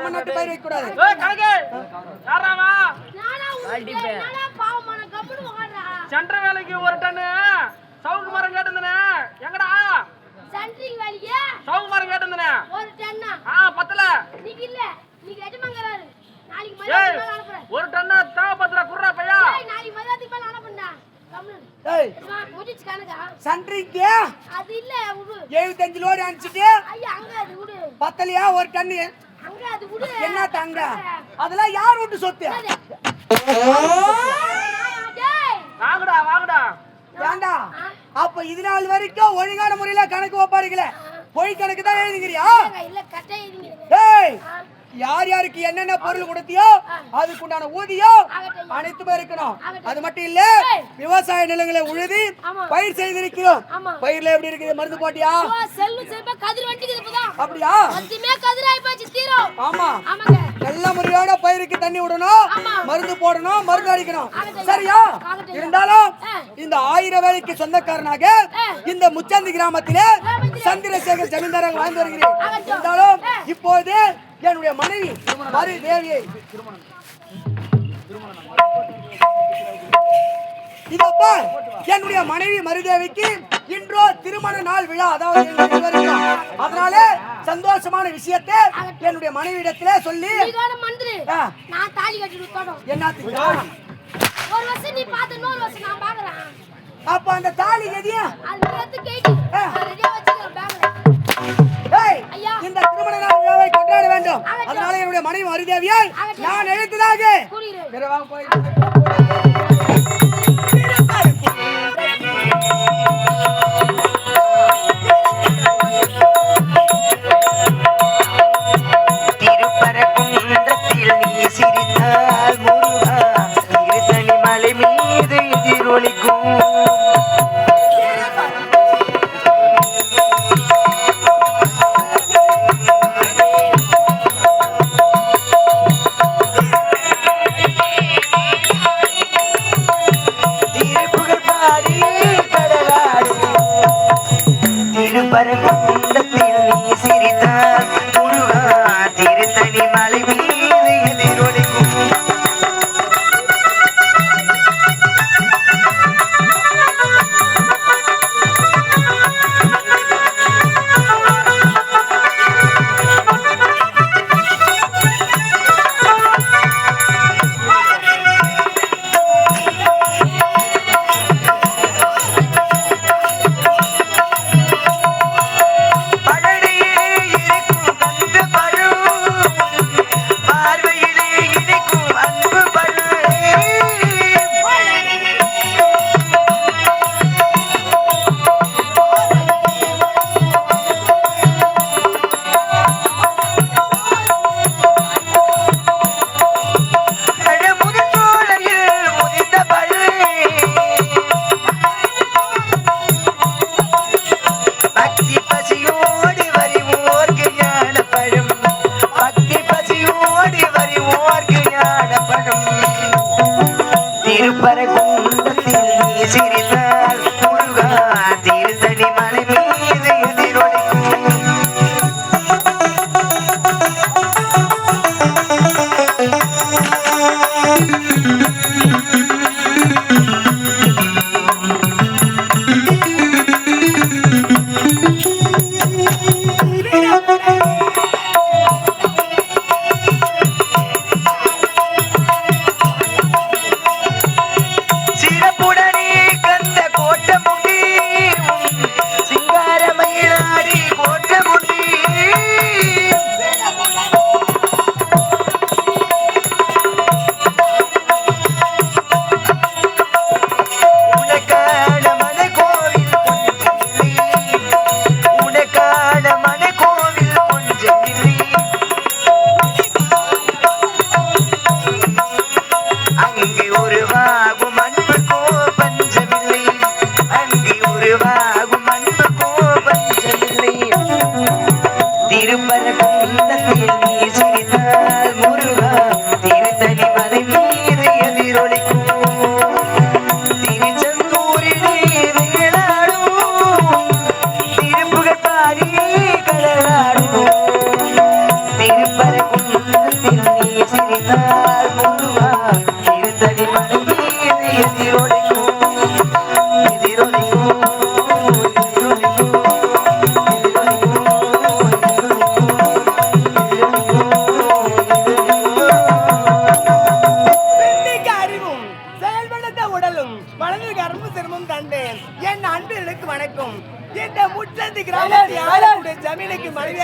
நம்ம நாட்டு பயிர் வைக்க கூடாது. சென்ற வேலைக்கு ஒரு டன்னு சவுக்கு மரம் கேட்டிருந்தனே எங்கடா? சென்ட்ரிங் வேலைக்கு சவுக்கு மரம் கேட்டிருந்தனே ஒரு டன்னா பத்தல. நீங்க இல்ல நீங்க எஜமாங்கறாரு. நாளைக்கு மதியானத்துக்கு மேல அனுப்புறேன். ஒரு டன்னா தேவை பத்தல குறா பையா. நாளைக்கு மதியானத்துக்கு மேல அனுப்புறேன். கம்முனு. ஏய் முடிச்சு கணக்கா? சென்ட்ரிங்க்கு அது இல்ல உடு. 75 லோடு அனுப்பிச்சிட்டு ஐயா அங்க அது உடு. பத்தலையா ஒரு டன்னு? அங்க அது உடு. என்ன தங்க? அதெல்லாம் யார் வீட்டு சொத்து? வாங்கடா வாங்கடா. ஏண்டா அப்ப இது நாள் வரைக்கும் ஒழுங்கான முறையில கணக்கு ஒப்பாடுகள பொய் கணக்கு தான் எழுதுகிறியா? இல்ல கட்டை எழுதுங்க. ஏய் யார் யாருக்கு என்னென்ன பொருள் கொடுத்தியோ அதுக்குண்டான ஊதியம் அனைத்துமே இருக்கணும். அது மட்டும் இல்ல விவசாய நிலங்களை உழுதி பயிர் செய்திருக்கிறோம். பயிர்ல எப்படி இருக்குது? மருந்து போட்டியா? செல்லு செல்ப கதிர் வண்டிக்குது இப்பதான். அப்படியா? மொத்தமே கதிராய் போச்சு தீரும். ஆமா ஆமாங்க. நல்ல முறையோட பயிருக்கு தண்ணி விடணும், மருந்து போடணும், மருந்து அடிக்கணும். சரியா? இருந்தாலும் இந்த 1000 வேலைக்கு சொந்தக்காரனாக இந்த முச்சந்தி கிராமத்திலே சந்திரசேகர் ஜமீன்தாராக வாழ்ந்து வருகிறேன். இருந்தாலும் இப்போது என்னுடைய மனைவி மருதேவியை இதப்பா என்னுடைய மனைவி மருதேவிக்கு இன்றோ திருமண நாள் விழா, அதாவது அதனால சந்தோஷமான விஷயத்தை என்னுடைய மனைவியிடத்திலே சொல்லி நான் தாலி கட்டிட்டு என்னத்துக்கு ஒரு வருஷம் நீ பார்த்து இன்னொரு வருஷம் நான் பாக்குறேன். அப்ப அந்த தாலி எதையா இந்த திருமண நாள் விழாவை கொண்டாட வேண்டும். அதனால என்னுடைய மனைவி மருதேவியை நான் எழுத்ததாக திருப்பரங்குன்றத்தில் நீ சிரித்தால் முருகா திருத்தணி மலை மீது எதிரொலிக்கும்.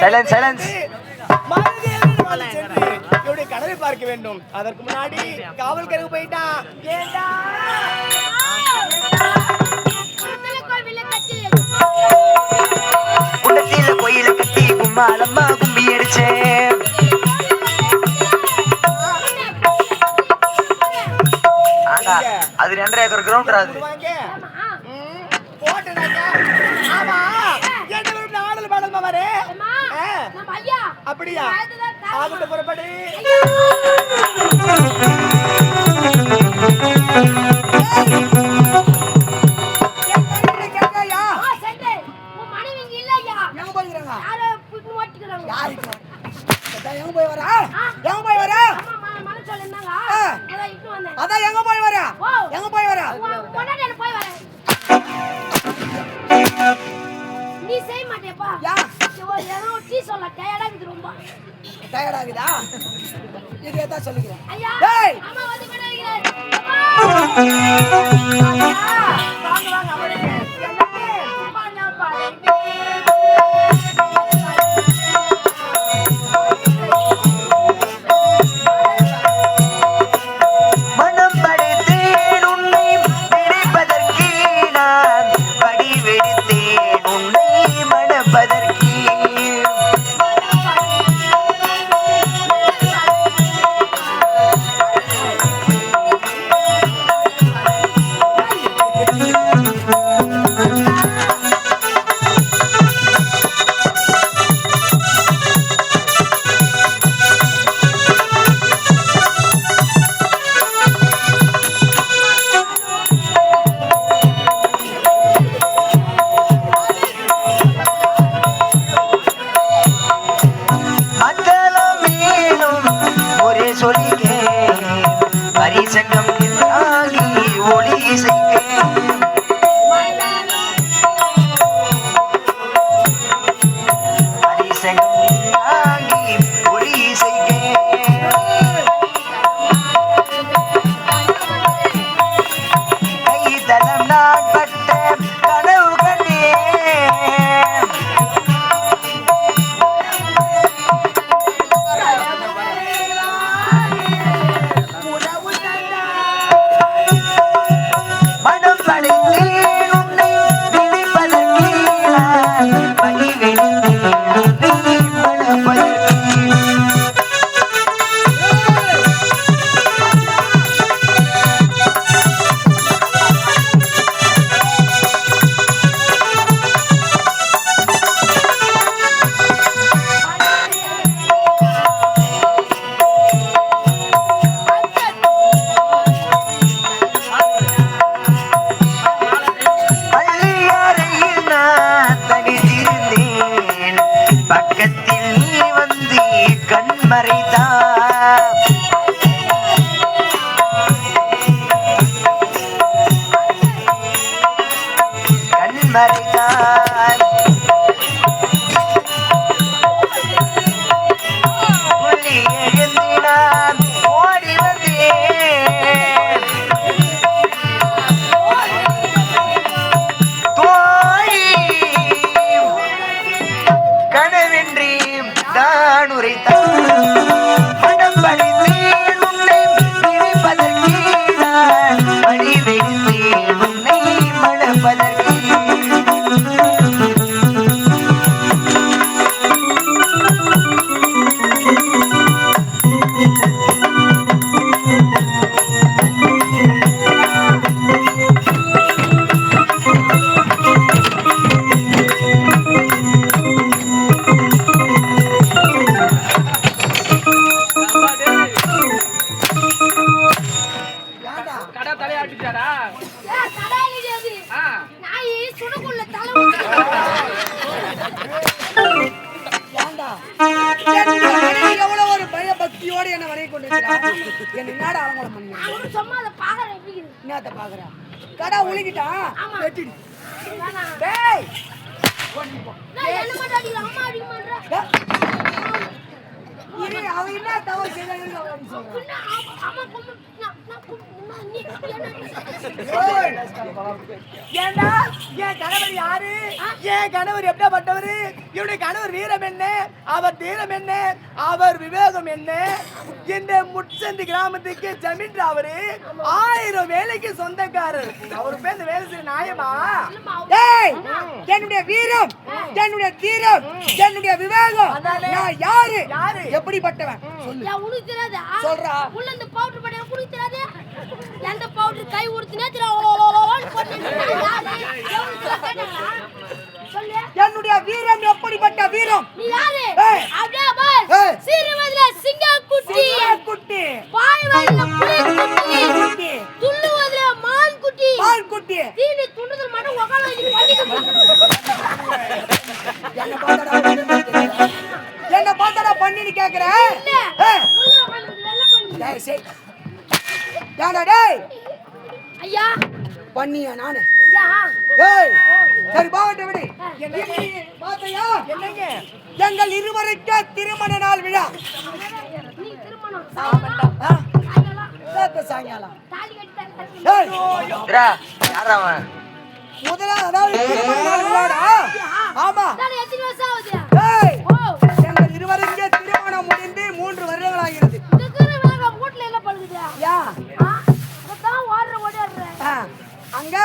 Silence silence. என்னுடைய கனவை பார்க்க வேண்டும். அதற்கு முன்னாடி காவல்காரங்க போயிட்டான். ஏண்டா குண்டத்தில கோயில கட்டி கும்மாளம்மா கும்பி அடிச்சேன். அது 2.5 ஏக்கர் கிரவுண்ட் அது. அப்படியா? ஆகட்ட புறப்படு. அதான் எங்க போய் வர எங்க போய் வர நீ செய்ய மாட்டேப்பா. ஏதோ டீ சொல்ல டயர்டா இருக்குது, ரொம்ப டயர்ட் ஆகுதா? இதே தான் சொல்லிக்கிறேன். ஐயா டேய் அம்மா வந்து கொண்டாடுகிறார். வாங்க வாங்க அவளுக்கு. மனம் படைத்தேன் உன்னை நினைப்பதற்கு, நான் படி வெடித்தேன் உன்னை மணப்பதற்கு. மத்தளம் மேலும் ஒரே சொல்லிக்க, பரிசங்கம் ஆகி ஒளி இசைக்க. பரிசங்கம் ஆகி ஒளி இசைக்க. கைதலம் நான் பட்ட கனவு கண்டேன். மனம் படைத்தேன் உன்னை நினைப்பதற்கு, நான் வழி வெடித்தேன் உன்னை மணப்பதற்கு. பள்ளியறையில் நான் தனித்திருந்தேன், பக்கத்தில் நீ வந்து கண்மறைத்தாய். கண்மறைத்தாய். புள்ளி எழுந்து நான் ஓடி வந்தேன். தோழி கனவென்றி நான் உரைத்தான். மனம் படைத்தேன் உன்னை நினைப்பதற்கு, நான் வழி வெடித்தேன் உன்னை மணப்பதற்கு. ஏன்டா கடை தலையாட்டிச்சாரா? தடாயிலியாது ஆ நாய் சுடுகுள்ள தலை ஊத்தி ஏன்டா என்னுடைய மனைவி எவ்வளவு ஒரு பய பக்தியோடு என்ன வரைய கொண்டு இருக்கிறா? என்ன என்னடா அலங்கோலம் பண்ணி அவனு சும்மா அதை பாக்குறேன் எப்படி இருக்குது. என்னத்த பாக்குறா? கடா உளிக்கிட்டான் ஆமா. வெட்டிடு. வேணாம். டேய் நான் என்ன மட்டும் அடிக்கிற, அம்மா அடிக்க மாட்டேன். இரு, அவன் என்ன தவறு செய்தான்னு சொல்றான். பின்ன ஆமா கும்பு நான் நீ ஓய், ஏண்டா என் கணவர் யாரு? என் கணவர் எப்படிப்பட்டவரு? இவருடைய கணவர் வீரம் என்ன? அவர் தீரம் என்ன? அவர் விவேகம் என்ன? இந்த முச்சந்தி கிராமத்துக்கு ஜமீன் அவரு 1000 வேலைக்கு சொந்தக்காரர். அவரு பேர் வேலை செய்ய நியாயமா? டேய், என்னுடைய வீரம், என்னுடைய தீரம், என்னுடைய விவேகம், நான் யாரு? யாரு? எப்படிப்பட்டவன் சொல்லு. யா உனக்கு தெரியாதா? சொல்றா. உள்ள இந்த பவுடர் படைய உனக்கு தெரியாதா? எந்த பவுடர் கை ஊர்த்தினே தெரியாது போட்டு சொல்லு. என்னுடைய வீரம் எப்படிப்பட்ட வீரம்? நீ யாரு? ஏய். அப்படியே பார். ஏய். சீருவதுல சிங்கக்குட்டி, குட்டி, பாய்வதுல புலிக்குட்டி, குட்டி, துள்ளுவதுல மான் குட்டி, பால் குட்டி. தீனி துண்டுதல் மட்டும் உக்கால வச்சு என்ன பார்த்தடா என்ன பார்த்தடா பண்ணின்னு கேக்குற? ஏய், உள்ள உட்கார்ந்து வெள்ள பண்ணி. டேய் செய். ஏன்டா டேய்? ஐயா பண்ணியா நானு? யா ஏய், சரி பாவட்ட விடு. பாத்தையா? என்னங்க? எங்கள் இருவருக்கு திருமண நாள் விழா. நீ திருமணம் ஆ? சாயங்காலம் நேத்து சாயங்காலம். தாலி கட்டி ஏய், யாரா அவன்? அதாவது திருமண நாள் விழாடா. ஆமா. தாலி எத்தனை வருஷம் ஆகுது? ஏய், ஓ எங்கள் இருவருக்கு திருமணம் முடிந்து 3 வருடங்கள் ஆகிறது. இதுக்குற வேற வீட்ல என்ன பண்ணுது? யா, அதான் ஓடுற ஆ, அங்க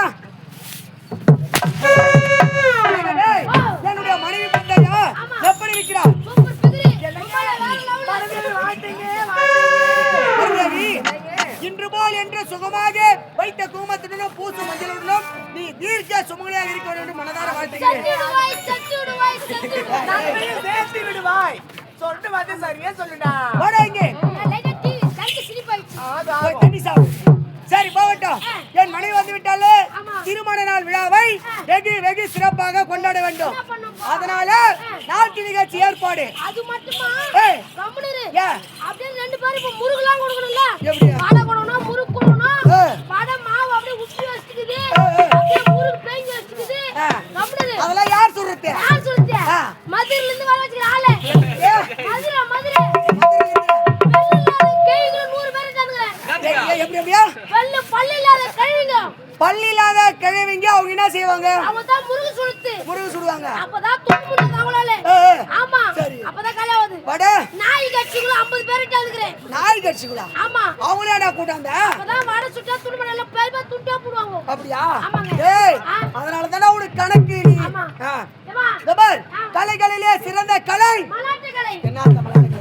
டேய், என்னுடைய மனைவி பந்தையா எப்படி இருக்கிறா? சூப்பர் பிகிரி நம்மள வேற லெவல்ல பார்வதி, இன்று போல் என்று சுகமாக வைத்த குங்குமத்துடனும் பூசு மஞ்சளுடனும் நீ தீர்க்க சுமங்கலியாக இருக்க வேண்டும் என்று மனதார வாழ்த்துகிறேன். சட்டிடுவாய் நம்மையும் சேர்த்து விடுவாய். சொல்லிட்டு வந்து சரியா சொல்லுடா. வாடா இங்கே. லைட்டா டீ கண்டி சிரிப்பாயிச்சு. போய் தண்ணி சாப்பிடு. சரி போகட்டும். என் மனைவி வந்து விட்டாலே திருமண நாள் விழாவை வெகு சிறப்பாக கொண்டாட வேண்டும். அதனால நாட்டு நிகழ்ச்சி ஏற்பாடு. அது மட்டுமா? ஏய், கம்முனு ஏன்? அப்படியே ரெண்டு பேரும் இப்ப முருகுலாம் கொடுக்கணும்ல? எப்படியா? பாட கொடுக்கணும், முறுக்கு கொடுக்கணும். ஏய். பாட மாவு அப்படியே உப்பி வச்சுக்குது. ஏய். அப்படியே முறுக்கு பேங்கி வச்சுக்குது. ஆ. கம்முனு. அதெல்லாம் யார் சொல்றது? யார் சொல்லுது? ஆ. மதுரையில இருந்து வர வச்சுக்கிற ஆளு. மதுரை மதுரை. கேய்கள் 100 பேர் இருக்காங்க. எப்படியா? பல்லு இல்லாத கழுவிங்க. பள்ளி இல்லாத கிழவிங்க அவங்க என்ன செய்வாங்க? அவங்க தான் முருகு சுடுத்து. முருகு சுடுவாங்க. அப்பதான் தும்முன்னு அவங்களால. ஏய், ஆமா. சரி. அப்பதான் கல்யாணம் வாடா. நாய் கட்சிக்குள்ள 50 பேர் இருக்காங்க. நாய் கட்சிக்குள்ளா? ஆமா. அவங்களே என்ன கூட்டாங்க? அப்பதான் வடை சுட்டா துணும நல்லா பேல்பா துண்டா போடுவாங்க. அப்படியா? ஆமாங்க. ஏய், ஆ. அதனால தான உனக்கு கணக்கு நீ. ஆமா. ஆ. ஏமா இதோ பார், கலைகளிலே சிறந்த கலை. மலாட்டு கலை. என்னத்த மலாட்டு?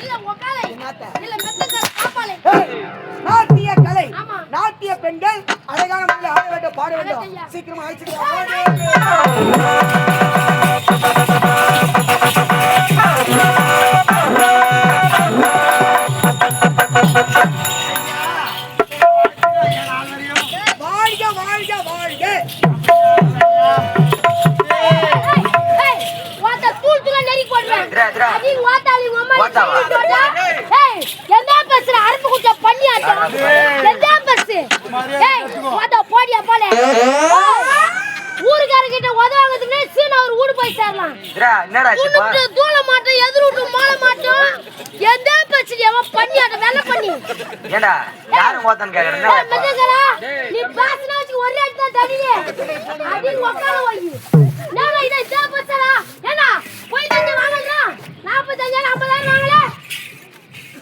இல்ல ஒக்காலை. என்னத்த? இல்ல மெத்தக்கலை காப்பாலை. ஏய், நாட்டிய கலை. ஆமா. நாட்டிய பெண்கள் அழகான முறையில் ஆட வேண்டும், பாட வேண்டும். ஐயா. சீக்கிரமா அழைச்சிட்டு வா. வாழ்க வாழ்க வாழ்க. ஏய் வாட்ட தூள் தூளா நெறி போடுறேன். திரா. அது வாட்டாலி அம்மா வாட்டாவா? ஏய் என்ன பேசுற அறுப்பு குட்ட பண்ணியாட்டம். என்ன பேசு? ஏய் வாட்ட போடியா போல. ஊருக்கார கிட்ட உதவாங்கதுனே சீனா ஒரு ஊடு போய் சேரலாம். என்னடா துணுட்டு தூள மாட்டோம் எதிரூட்டு மால மாட்டோம். என்ன பேசுறியா பண்ணியாட்ட வேலை பண்ணி. ஏண்டா யாரும் ஓத்தன்னு ஏய் கேக்குறேன். மதங்கரா நீ பேசினா ஒரே அடி தான் தடியே. அது உக்கால வை. நாங்க இத பேசறா. ஏனா போய் தண்ணி வாங்கறா. 45 50 வாங்கல.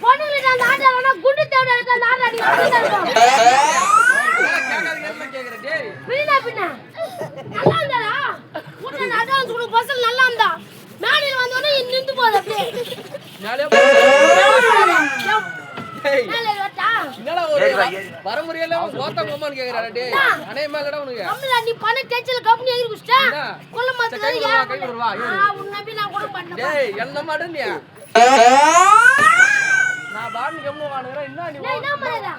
பொண்ணுங்க அந்த ஆட்டறனா குண்டு தேவட அந்த ஆட்டடி வாங்கிட்டாங்க. பின்ன நல்லா இருந்தாடா. உன்ன அட்வான்ஸ் குடு பசல் நல்லா இருந்தா. மேடையில வந்தோனே நின்னு போகுது அப்படியே. மேலே வரட்டா. என்னடா ஒரு வரமுறையில ஓத்தங்கம்மான்னு கேக்குறாடா டேய். அநேகமா கடை உனக்கு. கம்மில நீ பண்ண டென்ஷன்ல கம்பெனி ஏறி குஸ்டா. என்ன? கொல்ல மாட்டே கை விடுவா, கை விடுவா. உன் நம்பி நான் கூட பண்ணேன். டேய் என்ன மாட்டேன்னியா? நான் பாட்டு கம்மு வாங்குறேன். என்ன நீ என்ன மரடா?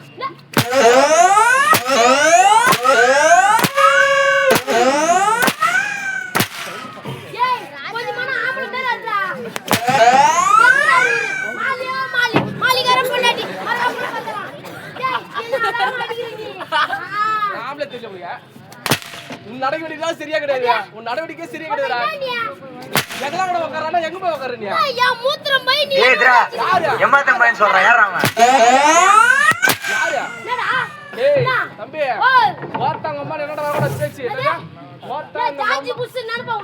ஏய் கொஞ்சமான ஆம்பள மேல இருக்கா. மாலிகார பொண்டாட்டி மரபுல பத்தலாம். டேய் என்ன அடிக்கிறீங்க? நாமளே தெரியல முடியா? உன் நடவடிக்கை சரியா கிடையாது. உன் நடவடிக்கை சரியா கிடையாதுடா. என்னையா எங்கெல்லாம் கூட உட்காரானா எங்க போய் உட்காரு நீ என் மூத்திரம் போய் நீ ஏய்டா எம்மாத்த பையன் சொல்றான் யாரா அவன் யாரு என்னடா ஏய் தம்பி வாத்தாங்க அம்மா என்னடா கூட பேசி வாத்தாங்க ஜாஜி புஸ் நினைப்பா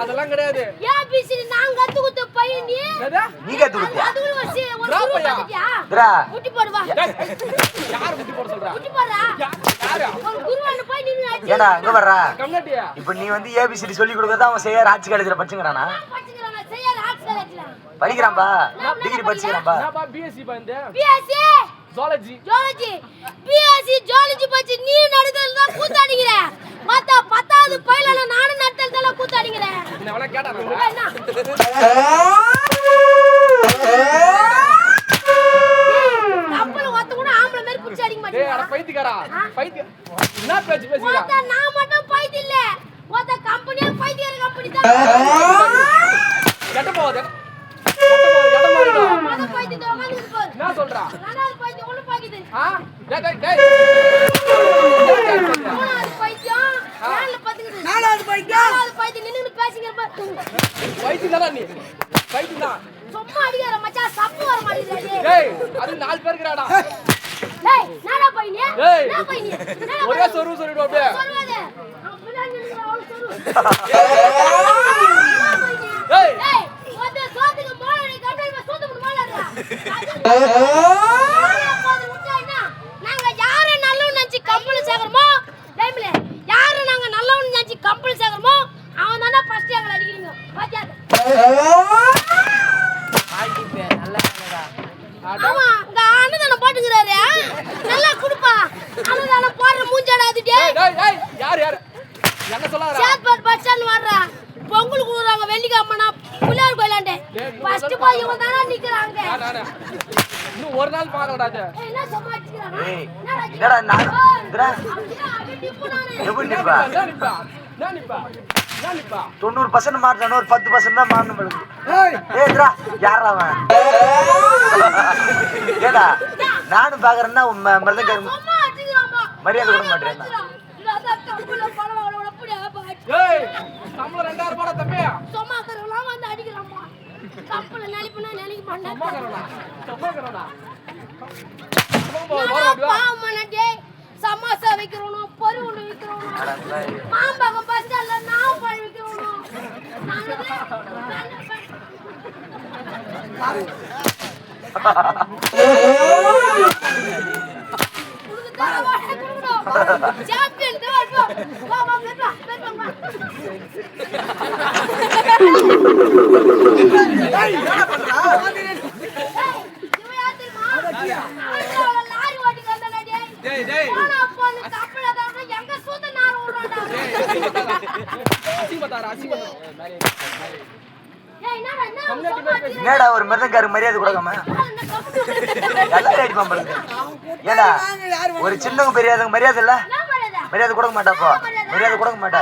அதெல்லாம் கிடையாது ஏன் பேசி நான் கத்து குத்த பையன் நீ என்னடா நீ கத்து குத்தியா அது ஒரு குரு வந்துட்டியா திரா குட்டி போடு வா யார் குட்டி போட சொல்றா குட்டி போடுறா யாரு ஒரு குருவான போய் நின்னு ஆச்சு ஏடா அங்க வர்றா கம்னாட்டியா இப்போ நீ வந்து ஏபிசிடி சொல்லி கொடுக்கறத அவன் செய்யற ஆட்சி காலேஜ்ல படிச்சுங்கறானா படிச்சுக்கறாங்க செய்யற ஆர்ட்ஸ் காலேஜ்ல படிக்கிறான்பா டிகிரி படிச்சுக்கறான்பா என்னப்பா பிஎஸ்சி பண்து பிஎஸ்சி ஜுவாலஜி பிஎஸ்சி ஜுவாலஜி பத்தி நீ நடுதல் தான் கூத்தாடிங்கற மத்த 10வது பையல நானும் நட்டல் தான் கூத்தாடிங்கறேன் என்ன அவள கேட்டானே என்ன கப்பல ஒத்த கூட ஆம்பள மாதிரி புடிச்சு அடிக்க டேய் அட மாட்டீங்க பைத்தியக்காரா பைத்திய என்ன பேச்சு பேசுறா ஒத்த நான் மட்டும் பைத்தியம் இல்ல ஒத்த கம்பெனியே பைத்தியக்கார கம்பெனி தான் கெட்ட போகுது எட மாறிடா மொத பைத்தியத்தை உட்கார்ந்து பாரு என்ன சொல்றா ரெண்டாவது பைத்தியம் ஒண்ணு பாக்குது ஆ டேய் டேய் மூணாவது பைத்தியம் நாலுல பாத்துக்குது நாலாவது பைத்தியம் நாலாவது பைத்தியம் நின்னு பேசிக்கிற பாரு பைத்தியதானா நீ பைத்தியதான் சும்மா அடிக்கிற மச்சான் சப்பு வர மாட்டேங்குது டேய் அது 4 பேர் இருக்கறாடா டேய் நானா பையனே டேய் நான் பையனே ஒரே சொரு சொருடா அப்படியே சொல்லுவாதே அவன் பின்னாடி நின்னு அவள சொல்லு டேய் டேய் ஒத்த சோத்துக்கு மோளடி கட்டை சோத்து மாலறா நாங்க யார நல்லவன் நினைச்சு கம்பெனி சேகறமோ டைம்ல யார நாங்க நல்லவன் நினைச்சு கம்பெனி சேகறமோ அவன் தான ஃபர்ஸ்ட் எங்களை அடிக்கிறீங்க பாத்தியா ஆமா உங்க அண்ணன் போட்டுக்கிறாரு நல்லா குடுப்பா அண்ணன் போடுற மூஞ்சாடாது டேய் டேய் டேய் யார் யார் என்ன சொல்லாதடா சேத்பட் பஸ் ஸ்டாண்ட் வர்றா பொங்கல் குடுறாங்க வெள்ளிக்கிழமைனா புள்ளியார் கோயிலாண்டே ஃபர்ஸ்ட் போய் இவங்க தான நிக்கறாங்க நானே இன்னும் ஒரு நாள் பார்க்கலடா அது என்ன சமாளிக்கிறாங்க ஏய் என்னடா நான் திரா எப்படி நிப்பா நானிப்பா 90% மாறணும் ஒரு 10% தான் மாறணும் உங்களுக்கு ஏய் ஏய் திரா யாரா அவன் ஏடா நானும் பாக்குறேன்னா மருதங்க சும்மா அடிக்கிறாமா மரியாதை கொடுக்க மாட்டேன் ஏய் சம்பளம் 2000 ரூபாய் தம்பி சும்மா கரவலாம் வந்து அடிக்கிறாமா கப்பல நலிப்புனா நினைக்க மாட்டாங்க சும்மா கரடா பாவமனடே சமாசா வைக்கிறோம் பொரி ஒண்ணு வைக்கிறோம் மாம்பகம் பஸ் ஸ்டாண்ட்ல நாவ் பழ வைக்கிறோம் சாம்பியன் தேவா வா வா வா ஏய் என்ன பண்றா லாரி ஓட்டி வந்தனடே டேய் டேய் போனா போன கப்பல தான் எங்க சூத நார் ஓடுறடா அசிங்கப்பட்டாரா ஏய் என்னடா ஒரு மருதங்காரு மரியாதை கொடுக்காம எல்லாரும் அடிப்பான் பாருங்க ஏடா ஒரு சின்னவங்க பெரியவங்க மரியாதை இல்ல மரியாதை கொடுக்க மாட்டாப்போ மரியாதை கொடுக்க மாட்டா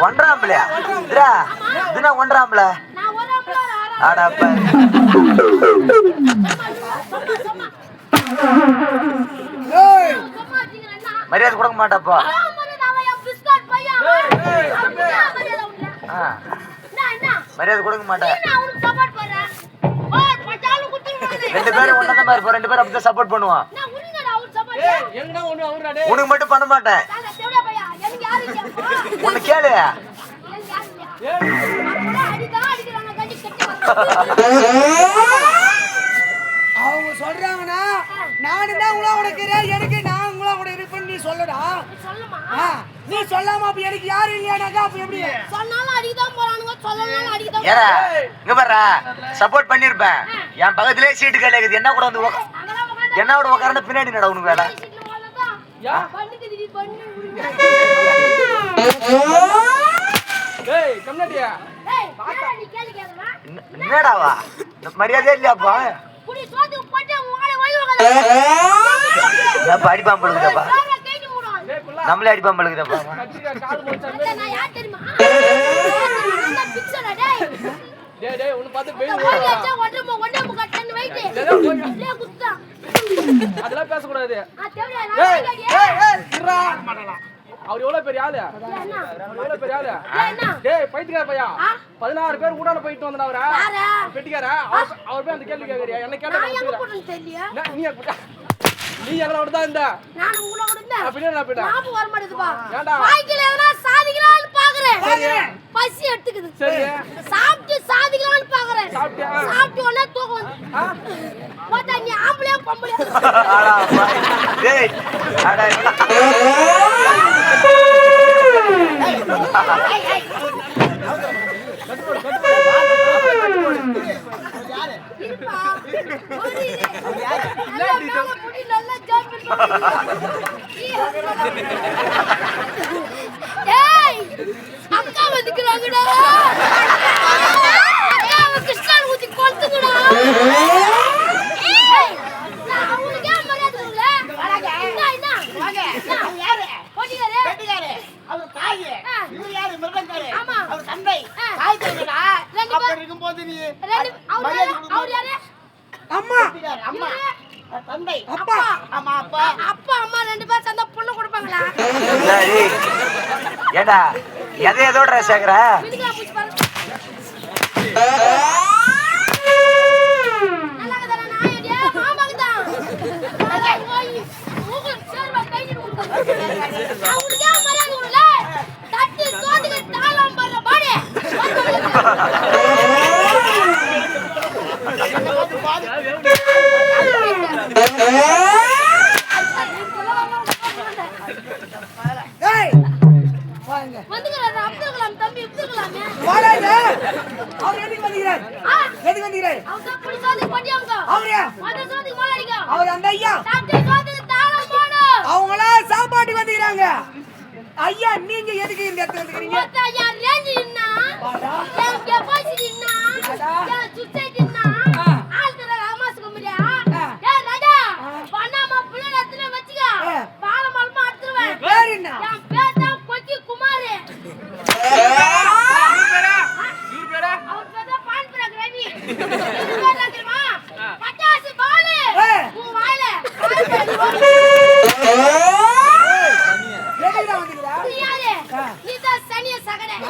ஒன்றாம்பலையா இதுனா ஒன்றாம்பல ஆடாப்ப ஏய் மரியாதை கொடுக்க மாட்டாப்போ மரியாதை கொடுக்க மாட்டேன் 2 பேரும் ஒன்னதான் இருப்போம் 2 பேரும் அப்படிதான் சப்போர்ட் பண்ணுவான் எங்கடா ஒண்ணு அவரா டேய் உனக்கு மட்டும் பண்ண மாட்டேன் உன்னை கேளு அவங்க சொல்றாங்கன்னா நானும் தான் உங்களா உனக்கு எனக்கு நான் உங்களா கூட இருப்பேன்னு நீ சொல்லடா நீ சொல்லாம அப்ப எனக்கு யாரும் இல்லையானாக்கா அப்ப எப்படி ஏடா இங்க பாரு சப்போர்ட் பண்ணிருப்பேன் என் பக்கத்திலே சீட்டு கிடையாது என்ன கூட வந்து என்ன கூட உட்கார்ந்து பின்னாடி நட உனக்கு வேலை டேய் கம்னாட்டியா என்னடாவா மரியாதை இல்லையாப்பா அடிப்பான் பழுகுதாப்பா டேய் புள்ள நம்மளே அடிப்பான் பழுகுதாப்பா கத்திரிக்கா கால் முடிச்சா டேய் டேய் உன்னை பார்த்து பேய் அதெல்லாம் பேச கூடாது ஏய் ஏய் இருடா அவர் எவ்வளவு பெரிய ஆளு என்ன எவ்வளவு பெரிய ஆளு என்ன டேய் பைத்தியக்கார பையா ஆ? 16 பேர் ஊடான போயிட்டு வந்தா அவரா யாரு பெட்டிக்கார அவர் போய் அந்த கேள்வி கேக்குறியா என்ன கேட்டா நான் எங்க போறேன்னு தெரியல நீ எங்களை விட தான் இந்த நான் உங்கள கூட இல்ல அப்படியே நான் போயிட்டேன் ஞாபகம் வர மாட்டேதுப்பா ஏன்டா? வாழ்க்கையில எதனா சாதிக்கலாம்னு பாக்குறேன் பசி எடுத்துக்குது சரி சாப்பிட்டு சாதிக்கலாம்னு பாக்குறேன் சாப்பிட்டியா? சாப்பிட்டு உடனே தூக்கம் வந்து பார்த்தா நீ ஆம்பளையா பொம்பளையா ஆடா பாய். டேய் அட இருப்பா ஒரு நல்லா மேல முடி நல்லா ஜம்ப் ஏய் அக்கா வந்துக்குறாங்கடா அக்கா கிருஷ்ணன் ஊத்தி கொளுத்துங்கடா ஏய் நான் உங்களுக்கு ஏன் மரியாதை கொடுக்கல வாங்க என்ன வாங்க யாரு போட்டியாரு அவர் தாய் ஆ. இவர் யாரு மிருதங்காரு ஆமா. அவர் தந்தை ஆ. தாய் தந்தைடா ரெண்டு அப்ப பேர். இருக்கும்போது நீ ரெண்டு மரியாதை அவர் யாரு அம்மா கொடுக்கிறார். அம்மா இவரு? தந்தை அப்பா ஆமா அப்பா அப்பா அம்மா ரெண்டு பேர் சேர்ந்தா பொண்ணு கொடுப்பாங்களா சரி ஏடா எதை எதோட சேர்க்கிற விடுங்க பூச்சி பாரு நல்லா கதற நாயடியா மாமாக்குதான் ஓய் உங்களுக்கு சேர்வா கையில அவங்களுக்கு ஏன் மரியாதை கொடுக்கல தட்டு சோத்துக்கு தாளம் போடுற பாடு ஏய் வாங்க வந்துக்கிறாரு அப்துல் கலாம் தம்பி அப்துல் கலாமே வாடாங்க அவர் எதுக்கு வந்தீங்க ஆ எதுக்கு வந்தீங்க அவங்க புடி சோத்துக்கு பட்டியாங்க அவரே அந்த சோத்துக்கு மாறிங்க அவர் அந்த ஐயா தட்டு சோத்துக்கு தாளம் போடு அவங்களா சாப்பாட்டுக்கு வந்துக்கிறாங்க ஐயா நீங்க எதுக்கு இந்த இடத்துல வந்துக்கிறீங்க மொத்த யார் ரேஞ்ச் நின்னா வாடா என் கெபாசிட்டி நின்னா வாடா. என் சுசைட்டி நின்னா ஆ. ஆள் தர அம்மாசுக்கு முடியா ஆ. ஏய் ராஜா ஆ. பண்ணாம புள்ள எடுத்துட்டு வச்சுக்க ஆ. பாலமல்மா எடுத்துருவேன் பேர் என்ன என் பேர் தான் கொக்கி குமார் இவர் பேரா அவர் பேர் தான் பான்புரா ரவி இது பேர் தான் தெரியுமா பட்டாசு பாலு ஏ. உன் வாயில எதுக்குடா வந்தீங்களா நீ யாரு ஆ. நீ தான் சனிய சகட நீ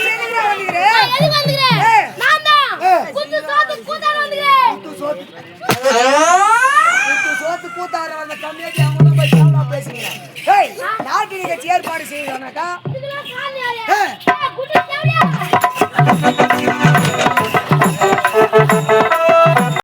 எதுக்குடா வந்தீங்க எதுக்கு வந்துக்கிறேன் ஏ. நான் தான் ஏ. குத்து சோத்து கூத்தாட வந்துக்கிறேன் சோத்து கூத்தார வந்த கம்மியாட்டி அவங்க போய் கேமரா பேசுறீங்க ஏய் நாட்டு நிகழ்ச்சி ஏற்பாடு செய்யறானாக்கா இதுல கால் யாரு ஏ. குட்டி தேவையா